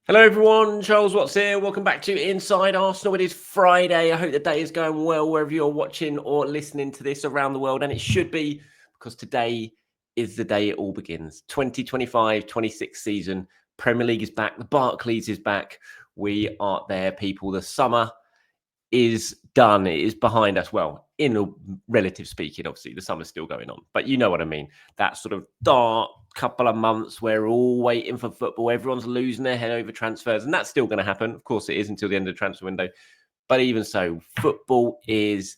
Hello everyone, Charles Watts here. Welcome back to Inside Arsenal. It is Friday. I hope the day is going well wherever you're watching or listening to this around the world. And it should be, because today is the day it all begins. 2025-26 season. Premier League is back. The Barclays is back. We are there, people. The summer is done. It is behind us. Well, in a relative speaking, obviously, the summer's still going on. But you know what I mean. That sort of dark couple of months where we're all waiting for football. Everyone's losing their head over transfers. And that's still going to happen. Of course, it is until the end of the transfer window. But even so, football is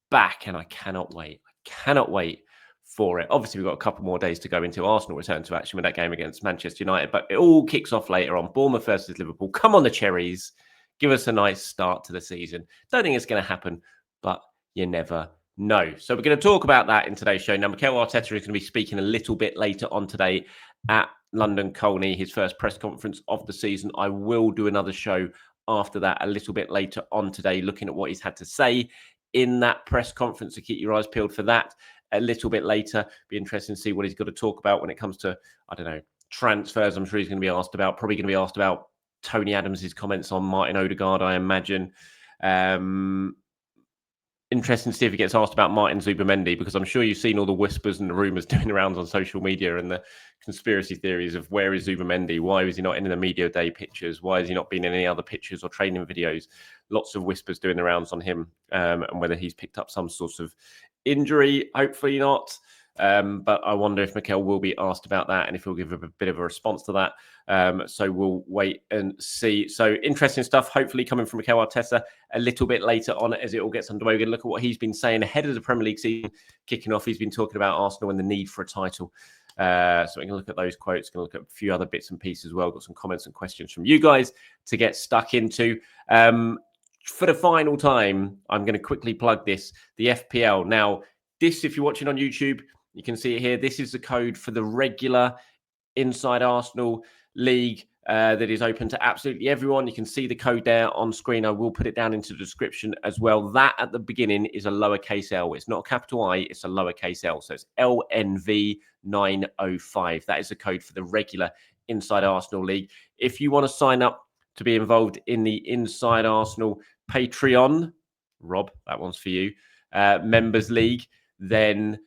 back. And I cannot wait. I cannot wait for it. Obviously, we've got a couple more days to go until Arsenal return to action with that game against Manchester United. But it all kicks off later on. Bournemouth versus Liverpool. Come on, the Cherries. Give us a nice start to the season. Don't think it's going to happen, but you never know. So we're going to talk about that in today's show. Now, Mikel Arteta is going to be speaking a little bit later on today at London Colney, his first press conference of the season. I will do another show after that a little bit later on today, looking at what he's had to say in that press conference. So keep your eyes peeled for that a little bit later. Be interesting to see what he's got to talk about when it comes to, I don't know, transfers. I'm sure he's going to be asked about, probably going to be asked about Tony Adams' comments on Martin Odegaard, I imagine. Interesting to see if he gets asked about Martin Zubimendi, because I'm sure you've seen all the whispers and the rumours doing around on social media and the conspiracy theories of where is Zubimendi? Why was he not in the media day pictures? Why has he not been in any other pictures or training videos? Lots of whispers doing the rounds on him and whether he's picked up some sort of injury. Hopefully not. But I wonder if Mikel will be asked about that and if he'll give a bit of a response to that. So we'll wait and see. So interesting stuff, hopefully coming from Mikel Arteta a little bit later on as it all gets underway. We're going to look at what he's been saying ahead of the Premier League season kicking off. He's been talking about Arsenal and the need for a title. So we're going to look at those quotes, going to look at a few other bits and pieces as well. Got some comments and questions from you guys to get stuck into. For the final time, I'm going to quickly plug this, the FPL. Now, this, if you're watching on YouTube, you can see it here. This is the code for the regular Inside Arsenal League that is open to absolutely everyone. You can see the code there on screen. I will put it down into the description as well. That at the beginning is a lowercase L. It's not a capital I, it's a lowercase L. So it's LNV905. That is the code for the regular Inside Arsenal League. If you want to sign up to be involved in the Inside Arsenal Patreon, Rob, that one's for you, Members League, then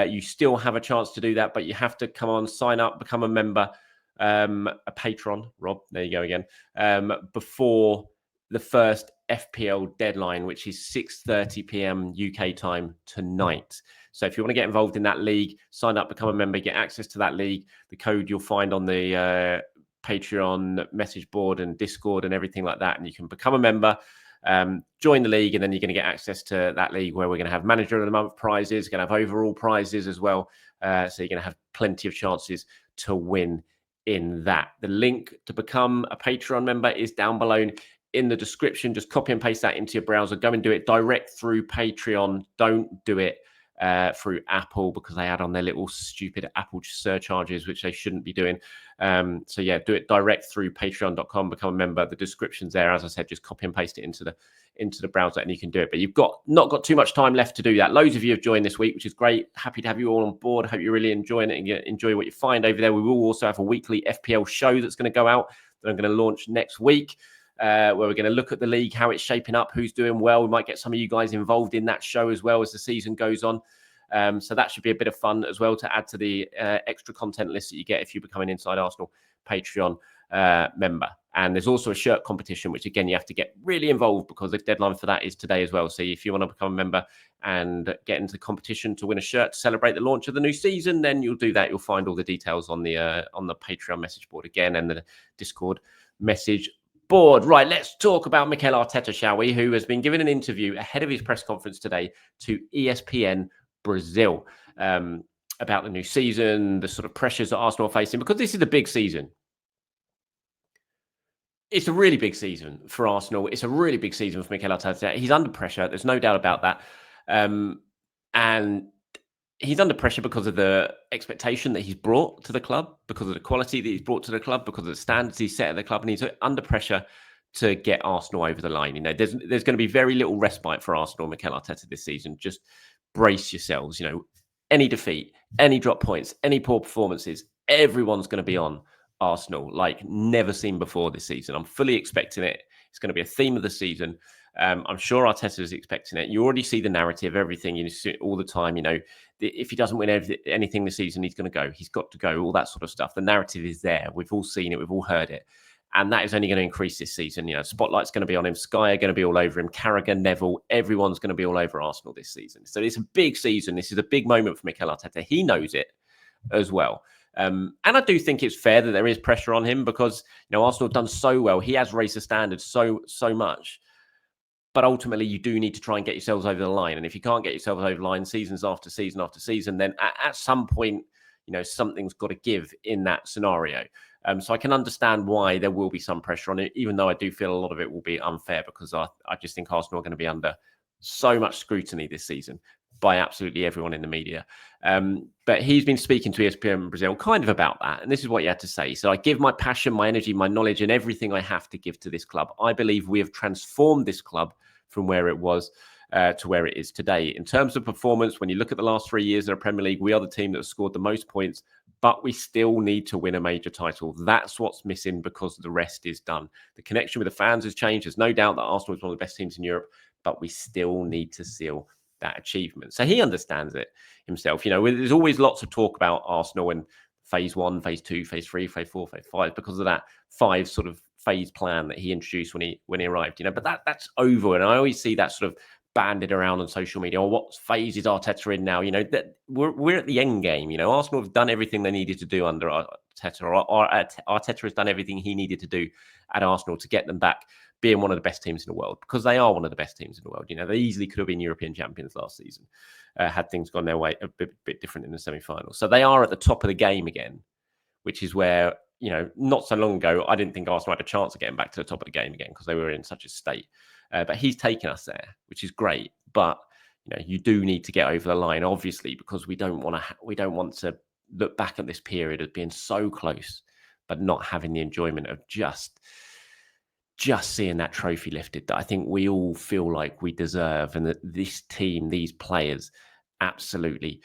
you still have a chance to do that, but you have to come on, sign up, become a member, a patron, Rob, there you go again, before the first FPL deadline, which is 6:30 p.m. UK time tonight. So if you want to get involved in that league, sign up, become a member, get access to that league. The code you'll find on the Patreon message board and Discord and everything like that, and you can become a member. Join the league, and then you're going to get access to that league where we're going to have manager of the month prizes, going to have overall prizes as well. So you're going to have plenty of chances to win in that. The link to become a Patreon member is down below in the description. Just copy and paste that into your browser. Go and do it direct through Patreon. Don't do it through Apple, because they add on their little stupid Apple surcharges, which they shouldn't be doing. So yeah, do it direct through patreon.com, become a member. The description's there. As I said, just copy and paste it into the browser and you can do it. But you've not got too much time left to do that. Loads of you have joined this week, which is great. Happy to have you all on board. Hope you're really enjoying it and enjoy what you find over there. We will also have a weekly FPL show that's going to go out that I'm going to launch next week. Where we're going to look at the league, how it's shaping up, who's doing well. We might get some of you guys involved in that show as well as the season goes on. So that should be a bit of fun as well to add to the extra content list that you get if you become an Inside Arsenal Patreon member. And there's also a shirt competition, which again, you have to get really involved because the deadline for that is today as well. So if you want to become a member and get into the competition to win a shirt to celebrate the launch of the new season, then you'll do that. You'll find all the details on the Patreon message board again and the Discord message board. Right, let's talk about Mikel Arteta, shall we? Who has been given an interview ahead of his press conference today to ESPN Brazil about the new season, the sort of pressures that Arsenal are facing, because this is a big season. It's a really big season for Arsenal. It's a really big season for Mikel Arteta. He's under pressure. There's no doubt about that. And he's under pressure because of the expectation that he's brought to the club, because of the quality that he's brought to the club, because of the standards he's set at the club. And he's under pressure to get Arsenal over the line. You know, there's going to be very little respite for Arsenal and Mikel Arteta this season. Just brace yourselves. You know, any defeat, any drop points, any poor performances, everyone's going to be on Arsenal like never seen before this season. I'm fully expecting it. It's going to be a theme of the season. I'm sure Arteta is expecting it. You already see the narrative, everything, you see it all the time. If he doesn't win anything this season, he's going to go. He's got to go, all that sort of stuff. The narrative is there. We've all seen it. We've all heard it. And that is only going to increase this season. Spotlight's going to be on him. Sky are going to be all over him. Carragher, Neville, everyone's going to be all over Arsenal this season. So it's a big season. This is a big moment for Mikel Arteta. He knows it as well. And I do think it's fair that there is pressure on him because, Arsenal have done so well. He has raised the standards so much. But ultimately, you do need to try and get yourselves over the line. And if you can't get yourselves over the line seasons after season after season, then at some point, something's got to give in that scenario. So I can understand why there will be some pressure on it, even though I do feel a lot of it will be unfair because I just think Arsenal are going to be under so much scrutiny this season by absolutely everyone in the media. But he's been speaking to ESPN Brazil kind of about that. And this is what he had to say. So I give my passion, my energy, my knowledge, and everything I have to give to this club. I believe we have transformed this club from where it was to where it is today. In terms of performance, when you look at the last 3 years in the Premier League, we are the team that has scored the most points, but we still need to win a major title. That's what's missing because the rest is done. The connection with the fans has changed. There's no doubt that Arsenal is one of the best teams in Europe, but we still need to seal that achievement. So he understands it himself. There's always lots of talk about Arsenal and phase 1, phase 2, phase 3, phase 4, phase 5 because of that 5 sort of phase plan that he introduced when he arrived. But that's over, and I always see that sort of banded around on social media. Or what phase is Arteta in now? That we're at the end game. Arsenal have done everything they needed to do under Arteta, or Arteta has done everything he needed to do at Arsenal to get them back being one of the best teams in the world, because they are one of the best teams in the world. They easily could have been European champions last season had things gone their way a bit different in the semi-final. So they are at the top of the game again, which is where, not so long ago, I didn't think Arsenal had a chance of getting back to the top of the game again because they were in such a state. But he's taken us there, which is great. But, you do need to get over the line, obviously, because we don't want to look back at this period as being so close, but not having the enjoyment of just seeing that trophy lifted that I think we all feel like we deserve, and that this team, these players absolutely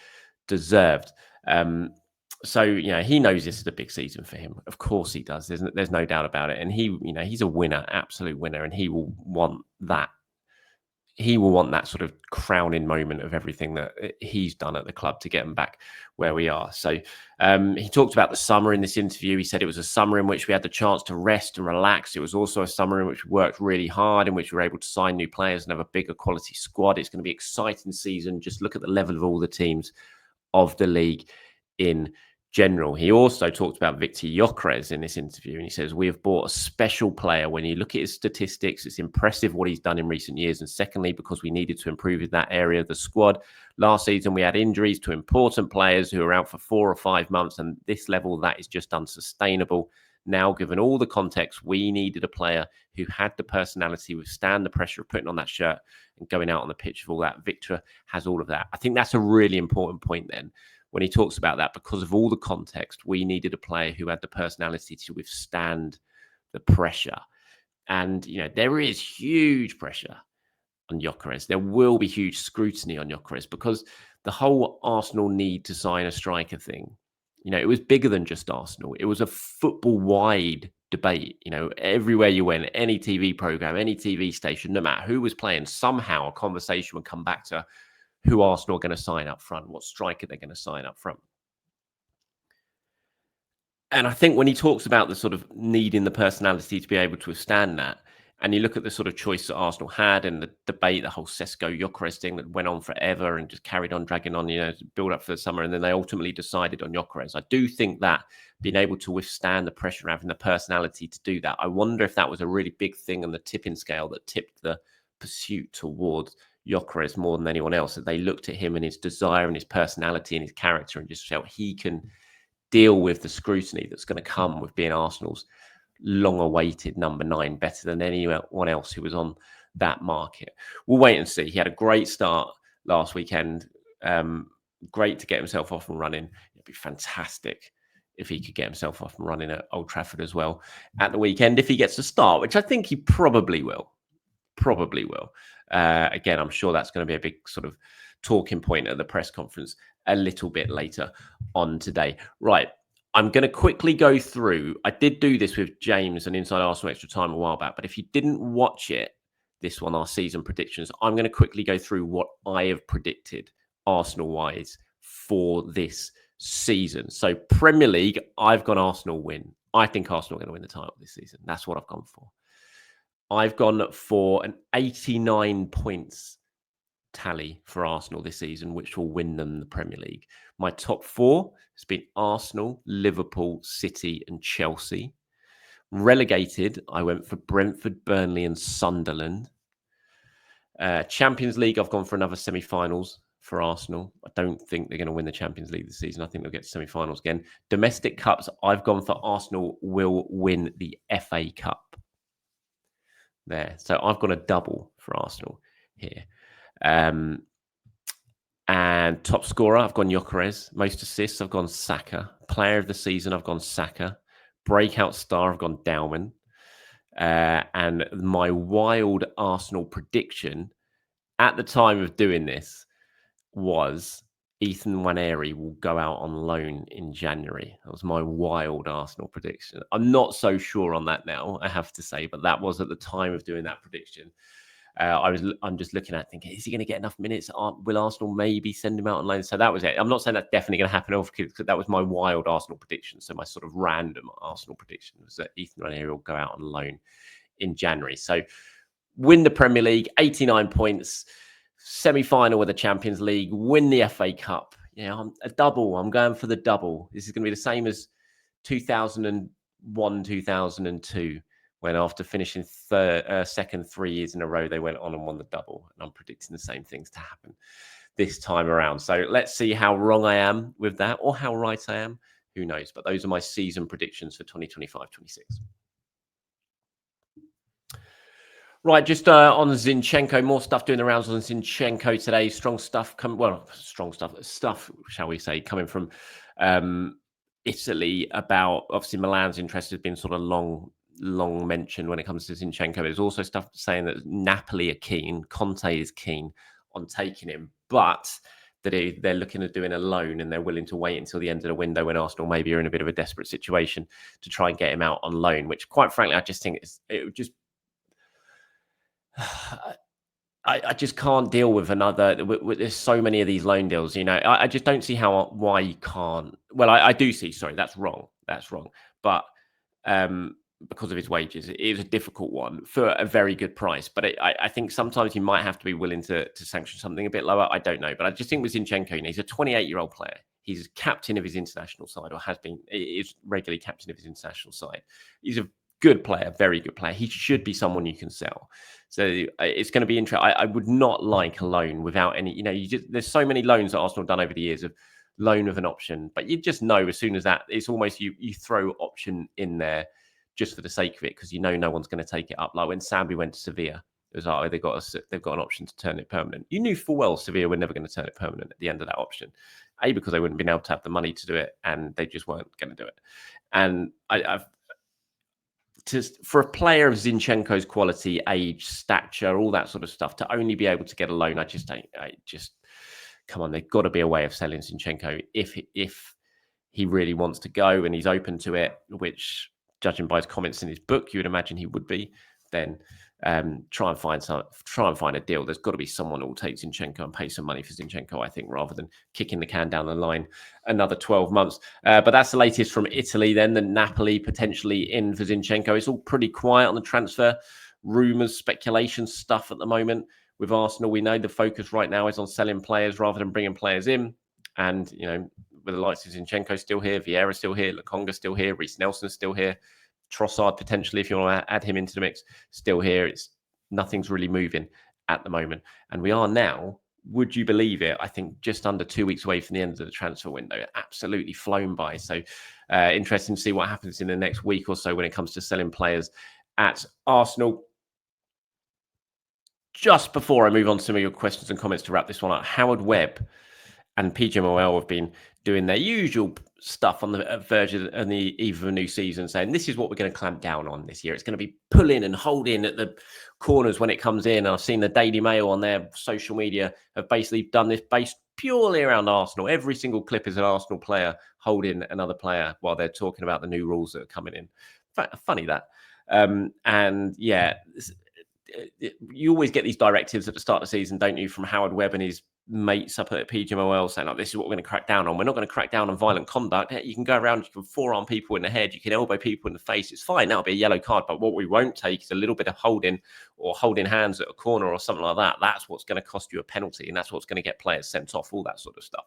deserved. So, he knows this is a big season for him. Of course he does. There's no doubt about it. And he's a winner, absolute winner, and he will want that. He will want that sort of crowning moment of everything that he's done at the club to get him back where we are. So he talked about the summer in this interview. He said it was a summer in which we had the chance to rest and relax. It was also a summer in which we worked really hard, in which we were able to sign new players and have a bigger quality squad. It's going to be an exciting season. Just look at the level of all the teams of the league in general. He also talked about Victor Gyökeres in this interview, and he says, we have bought a special player. When you look at his statistics, it's impressive what he's done in recent years. And secondly, because we needed to improve in that area of the squad. Last season, we had injuries to important players who were out for 4 or 5 months, and this level, that is just unsustainable. Now, given all the context, we needed a player who had the personality, withstand the pressure of putting on that shirt and going out on the pitch with all that. Victor has all of that. I think that's a really important point then, when he talks about that, because of all the context, we needed a player who had the personality to withstand the pressure. And, there is huge pressure on Gyökeres. There will be huge scrutiny on Gyökeres because the whole Arsenal need to sign a striker thing, it was bigger than just Arsenal. It was a football-wide debate. Everywhere you went, any TV program, any TV station, no matter who was playing, somehow a conversation would come back to who Arsenal are going to sign up front, what striker they're going to sign up front. And I think when he talks about the sort of needing the personality to be able to withstand that, and you look at the sort of choice that Arsenal had and the debate, the whole Sesko Gyökeres thing that went on forever and just carried on dragging on, to build up for the summer. And then they ultimately decided on Gyökeres. I do think that being able to withstand the pressure and having the personality to do that, I wonder if that was a really big thing on the tipping scale that tipped the pursuit towards Gyökeres more than anyone else. That they looked at him and his desire and his personality and his character and just felt he can deal with the scrutiny that's going to come with being Arsenal's long-awaited number 9, better than anyone else who was on that market. We'll wait and see. He had a great start last weekend. Great to get himself off and running. It'd be fantastic if he could get himself off and running at Old Trafford as well at the weekend, if he gets a start, which I think he probably will. Again, I'm sure that's going to be a big sort of talking point at the press conference a little bit later on today. Right. I'm going to quickly go through. I did do this with James and Inside Arsenal Extra Time a while back, but if you didn't watch it, this one, our season predictions, I'm going to quickly go through what I have predicted Arsenal-wise for this season. So Premier League, I've gone Arsenal win. I think Arsenal are going to win the title this season. That's what I've gone for. I've gone for an 89 points tally for Arsenal this season, which will win them the Premier League. My top four has been Arsenal, Liverpool, City, and Chelsea. Relegated, I went for Brentford, Burnley, and Sunderland. Champions League, I've gone for another semi-finals for Arsenal. I don't think they're going to win the Champions League this season. I think they'll get to semi-finals again. Domestic cups, I've gone for Arsenal will win the FA Cup. There. So I've got a double for Arsenal here. And top scorer, I've gone Gyökeres. Most assists, I've gone Saka. Player of the season, I've gone Saka. Breakout star, I've gone Dalman. And my wild Arsenal prediction at the time of doing this was Ethan Nwaneri will go out on loan in January. That was my wild Arsenal prediction. I'm not so sure on that now, I have to say, but that was at the time of doing that prediction. I'm just looking at thinking, is he going to get enough minutes? Will Arsenal maybe send him out on loan? So that was it. I'm not saying that's definitely going to happen, because that was my wild Arsenal prediction. So my sort of random Arsenal prediction was that Ethan Nwaneri will go out on loan in January. So win the Premier League, 89 points, semi-final with the Champions League, win the FA Cup. I'm a double. I'm going for the double. This is going to be the same as 2001, 2002. When after finishing second 3 years in a row, they went on and won the double. And I'm predicting the same things to happen this time around. So let's see how wrong I am with that, or how right I am. Who knows? But those are my season predictions for 2025-26. Right, just on Zinchenko, more stuff doing the rounds on Zinchenko today. Strong stuff, stuff, shall we say, coming from Italy about, obviously, Milan's interest has been sort of long mentioned when it comes to Zinchenko. There's also stuff saying that Napoli are keen, Conte is keen on taking him, but that they're looking at doing a loan and they're willing to wait until the end of the window when Arsenal maybe are in a bit of a desperate situation to try and get him out on loan, which, quite frankly, I just think it would just... I just can't deal with another. There's so many of these loan deals, I just don't see why you can't. Well, I do see. Sorry, that's wrong. But because of his wages, it is a difficult one for a very good price. But I think sometimes you might have to be willing to sanction something a bit lower. I don't know, but I just think with Zinchenko, he's a 28-year-old player. He's captain of his international side, or has been. Is regularly captain of his international side. He's a good player, very good player. He should be someone you can sell. So it's going to be interesting. I would not like a loan without any, there's so many loans that Arsenal have done over the years of loan of an option, but you just know as soon as that, it's almost you throw option in there just for the sake of it, because no one's going to take it up. Like when Sambi went to Sevilla, it was like, they've got an option to turn it permanent. You knew full well Sevilla were never going to turn it permanent at the end of that option. Because they wouldn't have been able to have the money to do it, and they just weren't going to do it. And for a player of Zinchenko's quality, age, stature, all that sort of stuff, to only be able to get a loan, come on, there's got to be a way of selling Zinchenko if he really wants to go and he's open to it, which, judging by his comments in his book, you would imagine he would be. Then try and find a deal. There's got to be someone who will take Zinchenko and pay some money for Zinchenko, I think, rather than kicking the can down the line another 12 months. But that's the latest from Italy. Then the Napoli potentially in for Zinchenko. It's all pretty quiet on the transfer rumours, speculation stuff at the moment. With Arsenal, we know the focus right now is on selling players rather than bringing players in. And, with the likes of Zinchenko still here, Vieira still here, Lokonga still here, Reece Nelson still here, Trossard potentially, if you want to add him into the mix, still here. Nothing's really moving at the moment. And we are now, would you believe it, I think just under 2 weeks away from the end of the transfer window. Absolutely flown by. So interesting to see what happens in the next week or so when it comes to selling players at Arsenal. Just before I move on to some of your questions and comments to wrap this one up, Howard Webb and PGMOL have been doing their usual stuff on the verge and the eve of a new season saying this is what we're going to clamp down on this year. It's going to be pulling and holding at the corners when it comes in. And I've seen the Daily Mail on their social media have basically done this based purely around Arsenal. Every single clip is an Arsenal player holding another player while they're talking about the new rules that are coming in. Funny that. And yeah, you always get these directives at the start of the season, don't you, from Howard Webb and his mates up at PGMOL saying, like, this is what we're going to crack down on. We're not going to crack down on violent conduct. You can go around, you can forearm people in the head, you can elbow people in the face. It's fine. That'll be a yellow card. But what we won't take is a little bit of holding or holding hands at a corner or something like that. That's what's going to cost you a penalty. And that's what's going to get players sent off, all that sort of stuff.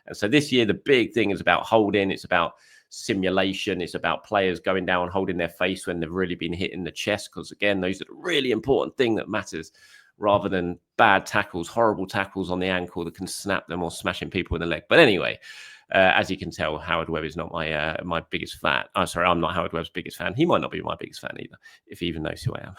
And so this year, the big thing is about holding. It's about simulation. It's about players going down, holding their face when they've really been hit in the chest. Because again, those are the really important thing that matters, rather than bad tackles, horrible tackles on the ankle that can snap them or smashing people in the leg. But anyway, as you can tell, Howard Webb is not my biggest fan. Sorry, I'm not Howard Webb's biggest fan. He might not be my biggest fan either, if he even knows who I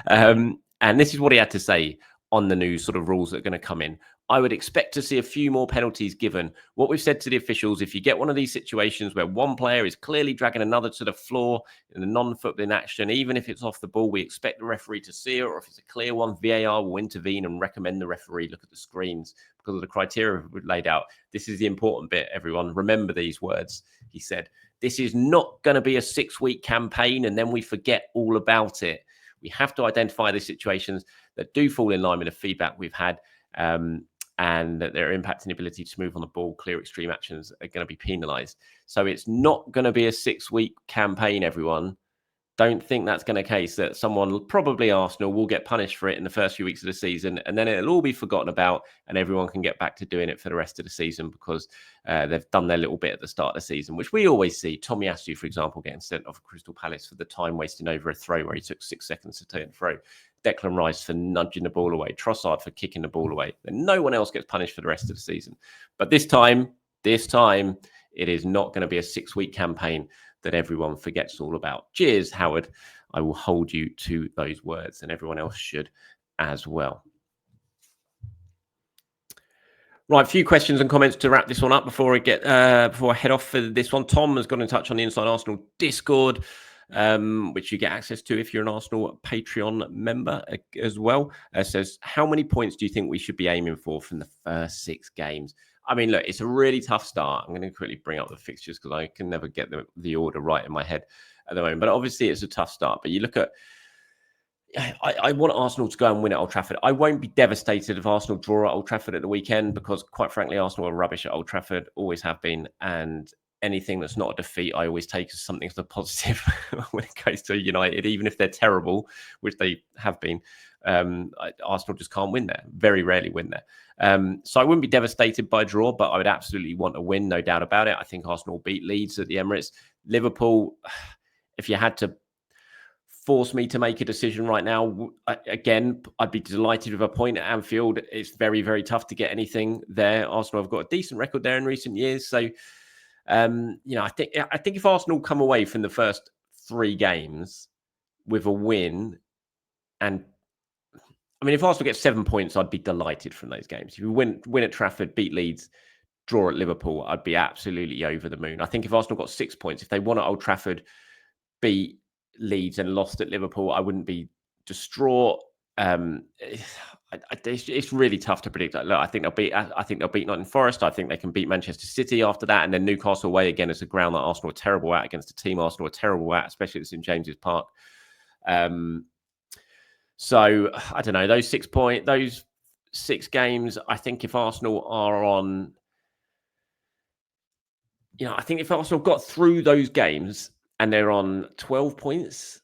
am. And this is what he had to say on the new sort of rules that are going to come in. I would expect to see a few more penalties given. What we've said to the officials, if you get one of these situations where one player is clearly dragging another to the floor in a non-footballing action, even if it's off the ball, we expect the referee to see it, or if it's a clear one, VAR will intervene and recommend the referee look at the screens because of the criteria we've laid out. This is the important bit, everyone. Remember these words. He said, this is not going to be a 6-week campaign and then we forget all about it. We have to identify the situations that do fall in line with the feedback we've had, and that they're impacting the ability to move on the ball. Clear extreme actions are going to be penalised. So it's not going to be a 6-week campaign, everyone. Don't think that's going to case that someone, probably Arsenal, will get punished for it in the first few weeks of the season, and then it'll all be forgotten about and everyone can get back to doing it for the rest of the season because they've done their little bit at the start of the season, which we always see. Tomiyasu, for example, getting sent off Crystal Palace for the time wasting over a throw where he took 6 seconds to turn throw. Declan Rice for nudging the ball away. Trossard for kicking the ball away. Then no one else gets punished for the rest of the season. But this time, it is not going to be a 6-week campaign that everyone forgets all about. Cheers, Howard. I will hold you to those words, and everyone else should as well. Right, a few questions and comments to wrap this one up before I head off for this one. Tom has got in touch on the Inside Arsenal Discord, which you get access to if you're an Arsenal Patreon member as well. Says, how many points do you think we should be aiming for from the first 6 games? I mean, look, it's a really tough start. I'm going to quickly bring up the fixtures because I can never get the order right in my head at the moment. But obviously, it's a tough start. But you look at, I want Arsenal to go and win at Old Trafford. I won't be devastated if Arsenal draw at Old Trafford at the weekend because, quite frankly, Arsenal are rubbish at Old Trafford, always have been. And anything that's not a defeat, I always take as something as a positive when it goes to United, even if they're terrible, which they have been. Arsenal just can't win there. Very rarely win there. So I wouldn't be devastated by a draw, but I would absolutely want a win, no doubt about it. I think Arsenal will beat Leeds at the Emirates. Liverpool, if you had to force me to make a decision right now, again, I'd be delighted with a point at Anfield. It's very, very tough to get anything there. Arsenal have got a decent record there in recent years. So, I think if Arsenal come away from the first 3 games with a win, and I mean, if Arsenal gets 7 points, I'd be delighted from those games. If you win at Trafford, beat Leeds, draw at Liverpool, I'd be absolutely over the moon. I think if Arsenal got 6 points, if they won at Old Trafford, beat Leeds and lost at Liverpool, I wouldn't be distraught. It's really tough to predict. Look, I think they'll beat Nottingham Forest. I think they can beat Manchester City after that, and then Newcastle away again is a ground that Arsenal are terrible at against a team Arsenal are terrible at, especially at St James's Park. So I don't know, those 6 games. I think if Arsenal are on, I think if Arsenal got through those games and they're on 12 points,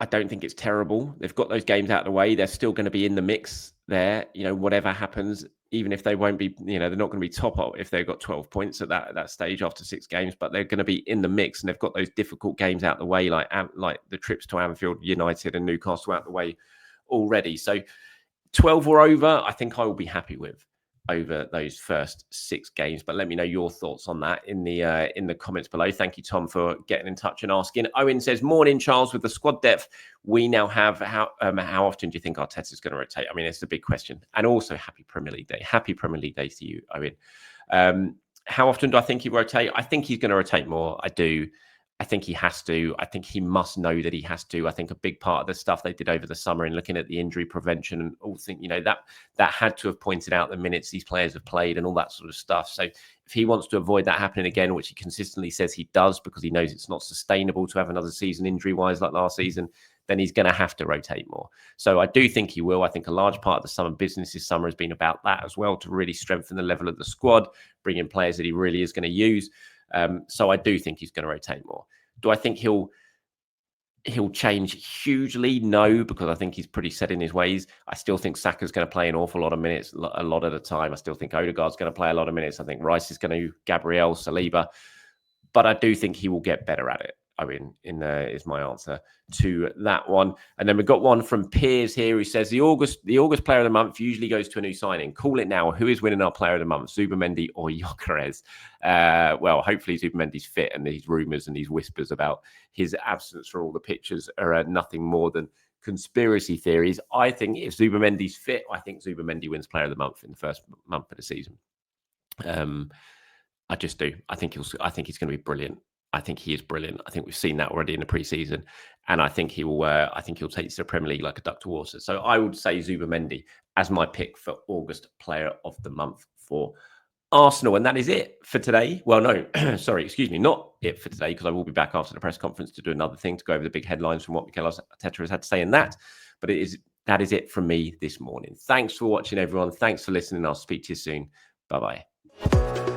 I don't think it's terrible. They've got those games out of the way. They're still going to be in the mix there. Whatever happens, even if they won't be, they're not going to be top up if they've got 12 points at that stage after 6 games, but they're going to be in the mix, and they've got those difficult games out of the way, like the trips to Anfield United and Newcastle out of the way already. So 12 or over, I think I will be happy with over those first 6 games. But let me know your thoughts on that in the comments below. Thank you, Tom, for getting in touch and asking. Owen says, morning, Charles. With the squad depth we now have, how often do you think Arteta is going to rotate? I mean, it's a big question. And also, happy Premier League Day. Happy Premier League Day to you, Owen. How often do I think he rotate? I think he's going to rotate more. I do. I think he has to. I think he must know that he has to. I think a big part of the stuff they did over the summer in looking at the injury prevention and all things, that had to have pointed out the minutes these players have played and all that sort of stuff. So if he wants to avoid that happening again, which he consistently says he does because he knows it's not sustainable to have another season injury-wise like last season, then he's going to have to rotate more. So I do think he will. I think a large part of the summer business this summer has been about that as well, to really strengthen the level of the squad, bring in players that he really is going to use. So I do think he's going to rotate more. Do I think he'll change hugely? No, because I think he's pretty set in his ways. I still think Saka's going to play an awful lot of minutes a lot of the time. I still think Odegaard's going to play a lot of minutes. I think Rice is going to, Gabriel, Saliba. But I do think he will get better at it. I mean, is my answer to that one. And then we've got one from Piers here who says the August player of the month usually goes to a new signing. Call it now. Who is winning our player of the month, Zubimendi or Gyökeres? Well, hopefully Zubimendi's fit, and these rumours and these whispers about his absence for all the pictures are nothing more than conspiracy theories. I think if Zubimendi's fit, I think Zubimendi wins player of the month in the first month of the season. I just do. I think he's going to be brilliant. I think he is brilliant. I think we've seen that already in the preseason, and I think he will. I think he'll take it to the Premier League like a duck to water. So I would say Zubimendi as my pick for August Player of the Month for Arsenal, and that is it for today. Well, no, sorry, excuse me, not it for today, because I will be back after the press conference to do another thing to go over the big headlines from what Mikel Arteta has had to say in that. But that is it from me this morning. Thanks for watching, everyone. Thanks for listening. I'll speak to you soon. Bye bye.